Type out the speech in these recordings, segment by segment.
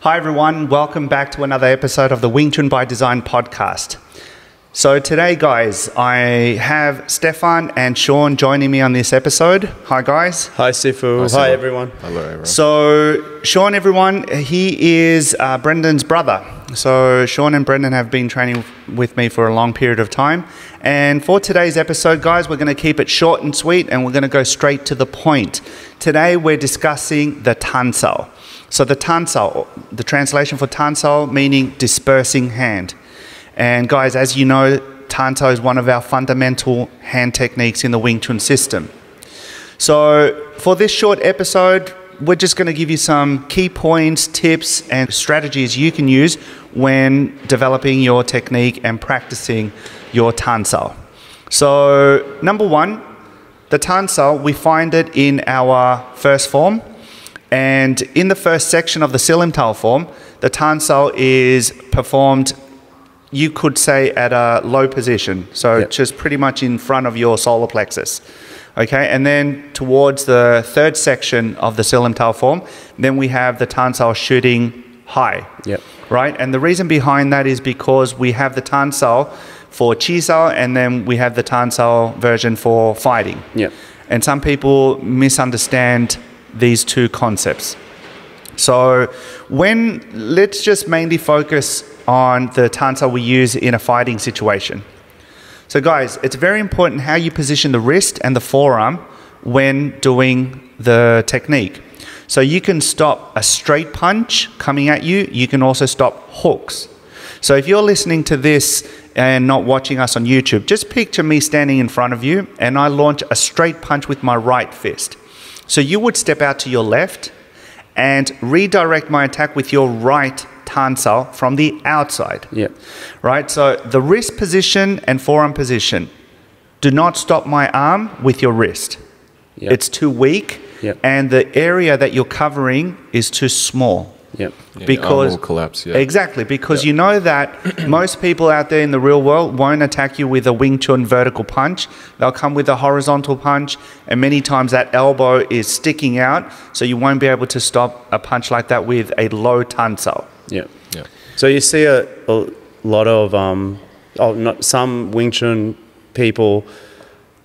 Hi everyone, welcome back to another episode of the Wing Chun by Design podcast. So today guys, I have Stefan and Sean joining me on this episode. Hi guys. Hi SiFu. Hi everyone. Hello everyone. So Sean, everyone, he is Brendan's brother. So Sean and Brendan have been training with me for a long period of time. And for today's episode, guys, we're going to keep it short and sweet and we're going to go straight to the point. Today we're discussing the tansao. So the tansao, the translation for tansao meaning dispersing hand. And guys, as you know, tansao is one of our fundamental hand techniques in the Wing Chun system. So for this short episode, we're just going to give you some key points, tips, and strategies you can use when developing your technique and practicing your tansao. So number one, the tansao, we find it in our first form. And in the first section of the silimtao form, the tansao is performed, you could say, at a low position. So just pretty much in front of your solar plexus. Okay, and then towards the third section of the silimtao form, then we have the tansao shooting high. Right? And the reason behind that is because we have the tansao for chisao and then we have the tansao version for fighting. And some people misunderstand these two concepts. So let's just mainly focus on the tansao we use in a fighting situation. So guys, it's very important how you position the wrist and the forearm when doing the technique. So you can stop a straight punch coming at you. You can also stop hooks. So if you're listening to this and not watching us on YouTube, just picture me standing in front of you and I launch a straight punch with my right fist. So you would step out to your left and redirect my attack with your right tansao from the outside. Right? So the wrist position and forearm position. Do not stop my arm with your wrist. It's too weak and the area that you're covering is too small. Because the arm will collapse. Exactly, because you know that most people out there in the real world won't attack you with a Wing Chun vertical punch. They'll come with a horizontal punch, and many times that elbow is sticking out, so you won't be able to stop a punch like that with a low tansao. So you see a lot of some Wing Chun people,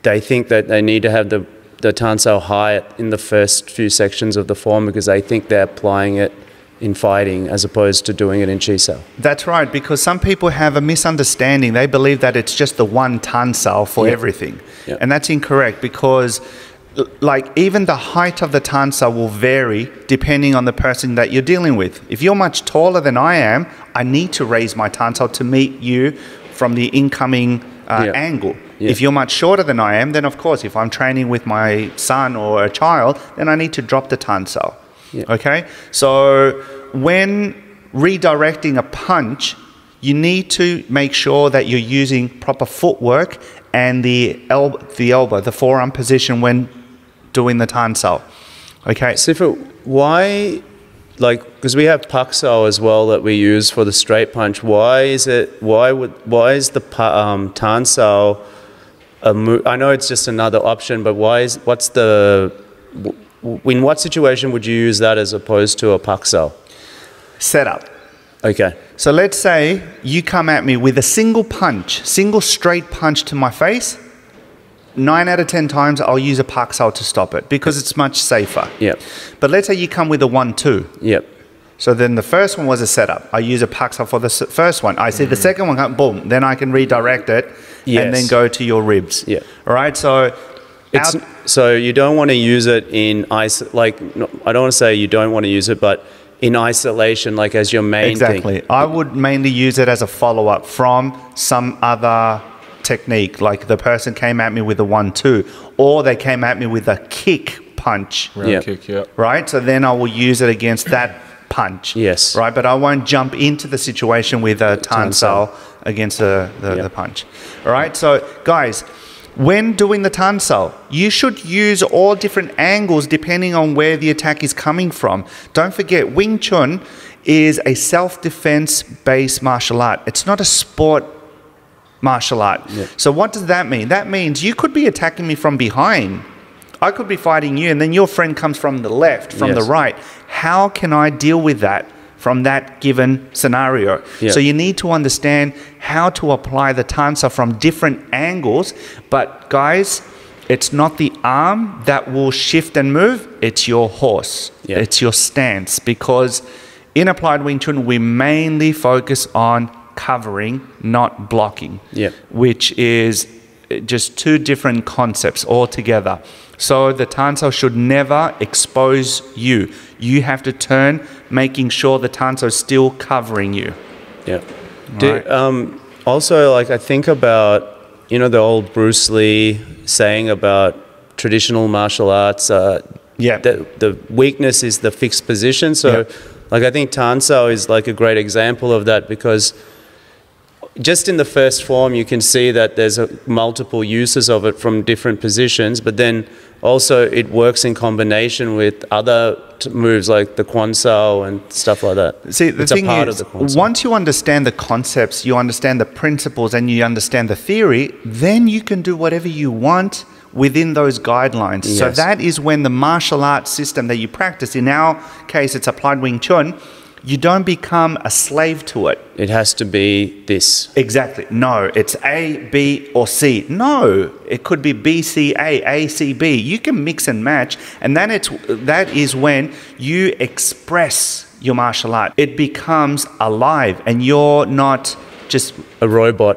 they think that they need to have the tansao high in the first few sections of the form because they think they're applying it in fighting as opposed to doing it in chisao. That's right, because some people have a misunderstanding. They believe that it's just the one tansao for everything. And that's incorrect because like even the height of the tansao will vary depending on the person that you're dealing with. If you're much taller than I am, I need to raise my tansao to meet you from the incoming angle. If you're much shorter than I am, then of course if I'm training with my son or a child, then I need to drop the tansao. Okay, so when redirecting a punch, you need to make sure that you're using proper footwork and the elbow, the forearm position when doing the tansao. Okay. SiFu, why, because we have paksao as well that we use for the straight punch. Why is the tansao a move? I know it's just another option, but in what situation would you use that as opposed to a paksao? Setup. Okay. So let's say you come at me with a single straight punch to my face. 9 out of 10 times I'll use a paksao to stop it because it's much safer. But let's say you come with a 1-2. So then the first one was a setup. I use a paksao for the first one. I see the second one come, boom, then I can redirect it and then go to your ribs. All right, so so you don't want to use it in I don't want to say you don't want to use it, but in isolation, like as your main thing. Exactly. I would mainly use it as a follow-up from some other technique, like the person came at me with a 1-2, or they came at me with a kick punch. Right? So then I will use it against that punch. Right? But I won't jump into the situation with a tansao against the punch. All right? So guys, when doing the tansao, you should use all different angles depending on where the attack is coming from. Don't forget, Wing Chun is a self-defense based martial art. It's not a sport martial art. So what does that mean? That means you could be attacking me from behind. I could be fighting you and then your friend comes from the left, from the right. How can I deal with that from that given scenario. Yeah. So you need to understand how to apply the tansa from different angles. But guys, it's not the arm that will shift and move, it's your horse. Yeah. It's your stance. Because in applied Wing Chun, we mainly focus on covering, not blocking, which is just two different concepts altogether. So the tansa should never expose you. You have to turn, making sure the tansa is still covering you. Yeah. Right. Also, like I think about, you know, the old Bruce Lee saying about traditional martial arts. The weakness is the fixed position. So, like I think tansa is like a great example of that, because just in the first form, you can see that there's multiple uses of it from different positions, but then also it works in combination with other moves like the Quan Sao and stuff like that. See, the thing is, once you understand the concepts, you understand the principles, and you understand the theory, then you can do whatever you want within those guidelines. Yes. So that is when the martial arts system that you practice, in our case, it's applied Wing Chun, you don't become a slave to it. It has to be this. Exactly. No, it's A, B, or C. No, it could be B, C, A, C, B. You can mix and match, and then that is when you express your martial art. It becomes alive, and you're not just a robot.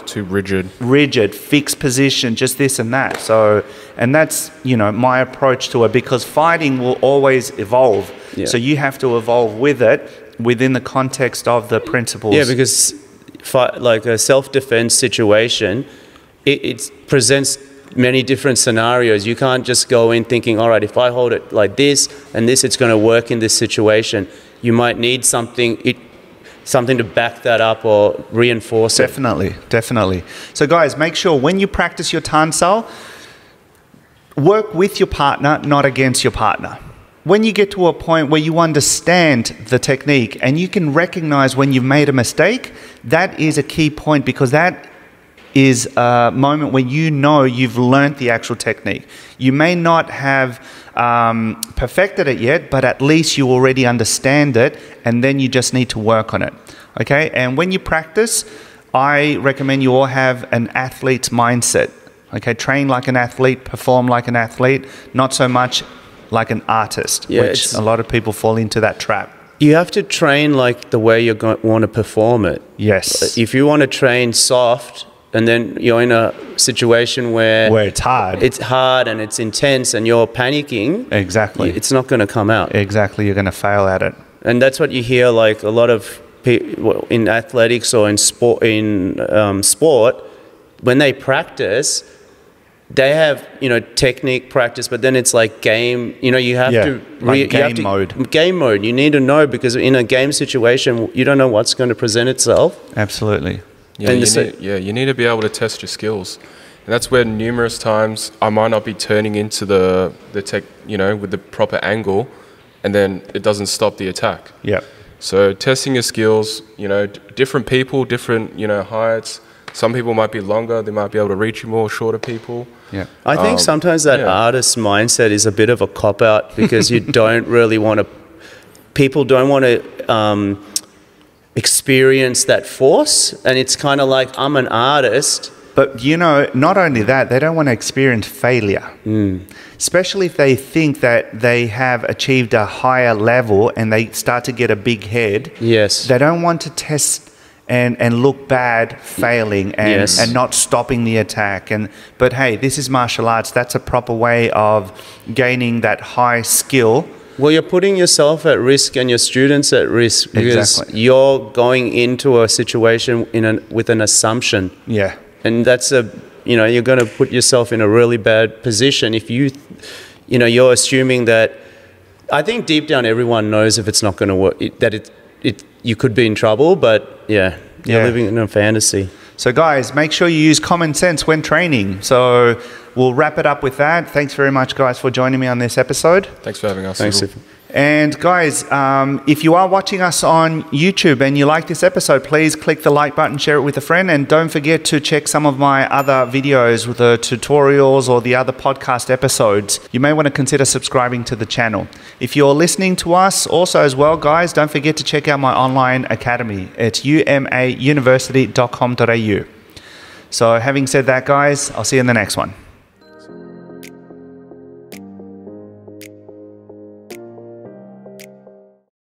Too rigid. Rigid, fixed position, just this and that. So, and that's, you know, my approach to it, because fighting will always evolve. Yeah. So you have to evolve with it within the context of the principles. Yeah, because like a self-defense situation, it presents many different scenarios. You can't just go in thinking, all right, if I hold it like this and this, it's going to work in this situation. You might need something to back that up or reinforce it. Definitely. So guys, make sure when you practice your tansal, work with your partner, not against your partner. When you get to a point where you understand the technique and you can recognize when you've made a mistake, that is a key point, because that is a moment when you know you've learnt the actual technique. You may not have perfected it yet, but at least you already understand it, and then you just need to work on it. Okay? And when you practice, I recommend you all have an athlete's mindset. Okay? Train like an athlete, perform like an athlete, not so much like an artist, which a lot of people fall into that trap. You have to train like the way you want to perform it. Yes. If you want to train soft, and then you're in a situation where it's hard. It's hard and it's intense and you're panicking. Exactly. It's not going to come out. Exactly. You're going to fail at it. And that's what you hear, like a lot of people in athletics or in sport, when they practice, they have, you know, technique practice, but then it's like game, you know, you have to... game mode. Game mode. You need to know, because in a game situation, you don't know what's going to present itself. Absolutely. Yeah, you need to be able to test your skills. And that's where numerous times I might not be turning into the tech, you know, with the proper angle, and then it doesn't stop the attack. Yeah. So testing your skills, you know, different people, different, you know, heights. Some people might be longer, they might be able to reach you more, shorter people. Yeah. I think sometimes that artist mindset is a bit of a cop-out, because you don't really want to... People don't want to experience that force, and it's kind of like, I'm an artist. But, you know, not only that, they don't want to experience failure. Especially if they think that they have achieved a higher level and they start to get a big head. Yes. They don't want to test and look bad failing and not stopping the attack. But hey, this is martial arts. That's a proper way of gaining that high skill. Well, you're putting yourself at risk and your students at risk, because you're going into a situation with an assumption. Yeah. And that's you're going to put yourself in a really bad position if you're assuming that... I think deep down everyone knows if it's not going to work, that you could be in trouble, but you're living in a fantasy. So guys, make sure you use common sense when training. So we'll wrap it up with that. Thanks very much, guys, for joining me on this episode. Thanks for having us. Thanks. And guys, if you are watching us on YouTube and you like this episode, please click the like button, share it with a friend, and don't forget to check some of my other videos with the tutorials or the other podcast episodes. You may want to consider subscribing to the channel. If you're listening to us also as well, guys, don't forget to check out my online academy. It's umauniversity.com.au. So having said that, guys, I'll see you in the next one.